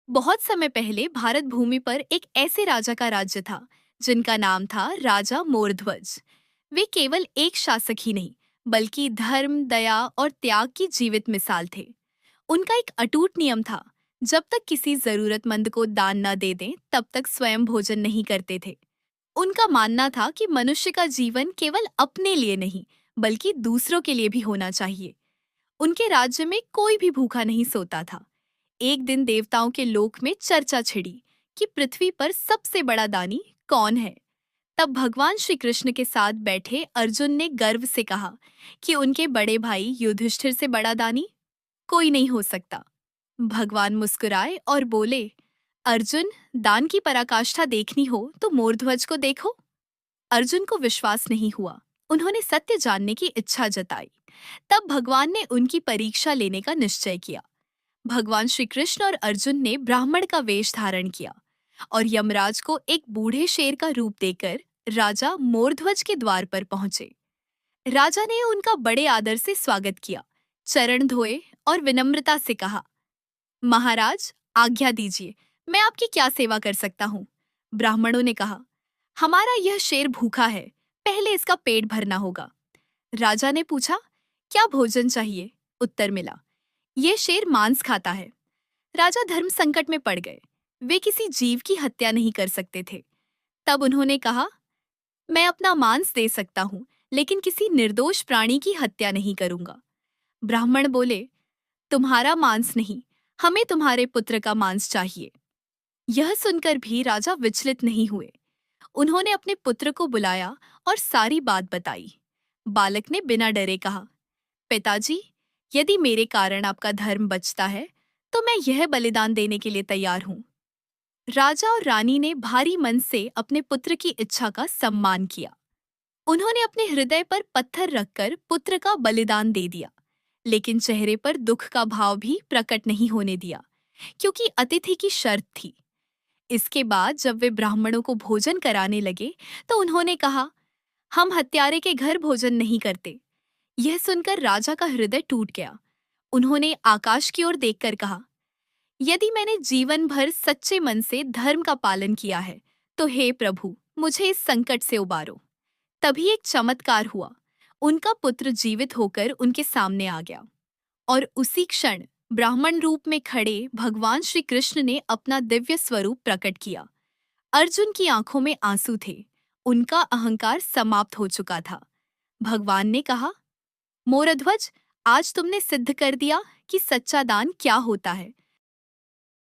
बहुत समय पहले भारत भूमि पर एक ऐसे राजा का राज्य था जिनका नाम था राजा मोरध्वज। वे केवल एक शासक ही नहीं बल्कि धर्म, दया और त्याग की जीवित मिसाल थे। उनका एक अटूट नियम था, जब तक किसी जरूरतमंद को दान न दे दें तब तक स्वयं भोजन नहीं करते थे। उनका मानना था कि मनुष्य का जीवन केवल अपने लिए नहीं बल्कि दूसरों के लिए भी होना चाहिए। उनके राज्य में कोई भी भूखा नहीं सोता था। एक दिन देवताओं के लोक में चर्चा छिड़ी कि पृथ्वी पर सबसे बड़ा दानी कौन है। तब भगवान श्री कृष्ण के साथ बैठे अर्जुन ने गर्व से कहा कि उनके बड़े भाई युधिष्ठिर से बड़ा दानी कोई नहीं हो सकता। भगवान मुस्कुराए और बोले, अर्जुन, दान की पराकाष्ठा देखनी हो तो मोरध्वज को देखो। अर्जुन को विश्वास नहीं हुआ। उन्होंने सत्य जानने की इच्छा जताई। तब भगवान ने उनकी परीक्षा लेने का निश्चय किया। भगवान श्री कृष्ण और अर्जुन ने ब्राह्मण का वेश धारण किया और यमराज को एक बूढ़े शेर का रूप देकर राजा मोरध्वज के द्वार पर पहुंचे। राजा ने उनका बड़े आदर से स्वागत किया, चरण धोए और विनम्रता से कहा, महाराज, आज्ञा दीजिए, मैं आपकी क्या सेवा कर सकता हूँ। ब्राह्मणों ने कहा, हमारा यह शेर भूखा है, पहले इसका पेट भरना होगा। राजा ने पूछा, क्या भोजन चाहिए? उत्तर मिला, ये शेर मांस खाता है। राजा धर्म संकट में पड़ गए। वे किसी जीव की हत्या नहीं कर सकते थे। तब उन्होंने कहा, मैं अपना मांस दे सकता हूँ, लेकिन किसी निर्दोष प्राणी की हत्या नहीं करूंगा। ब्राह्मण बोले, तुम्हारा मांस नहीं, हमें तुम्हारे पुत्र का मांस चाहिए। यह सुनकर भी राजा विचलित नहीं हुए। उन्होंने अपने पुत्र को बुलाया और सारी बात बताई। बालक ने बिना डरे कहा, पिताजी, यदि मेरे कारण आपका धर्म बचता है तो मैं यह बलिदान देने के लिए तैयार हूँ। राजा और रानी ने भारी मन से अपने पुत्र की इच्छा का सम्मान किया। उन्होंने अपने हृदय पर पत्थर रखकर पुत्र का बलिदान दे दिया, लेकिन चेहरे पर दुख का भाव भी प्रकट नहीं होने दिया, क्योंकि अतिथि की शर्त थी। इसके बाद जब वे ब्राह्मणों को भोजन कराने लगे तो उन्होंने कहा, हम हत्यारे के घर भोजन नहीं करते। यह सुनकर राजा का हृदय टूट गया। उन्होंने आकाश की ओर देखकर कहा, यदि मैंने जीवन भर सच्चे मन से धर्म का पालन किया है तो हे प्रभु, मुझे इस संकट से उबारो। तभी एक चमत्कार हुआ। उनका पुत्र जीवित होकर उनके सामने आ गया और उसी क्षण ब्राह्मण रूप में खड़े भगवान श्री कृष्ण ने अपना दिव्य स्वरूप प्रकट किया। अर्जुन की आंखों में आंसू थे। उनका अहंकार समाप्त हो चुका था। भगवान ने कहा, मोरध्वज, आज तुमने सिद्ध कर दिया कि सच्चा दान क्या होता है।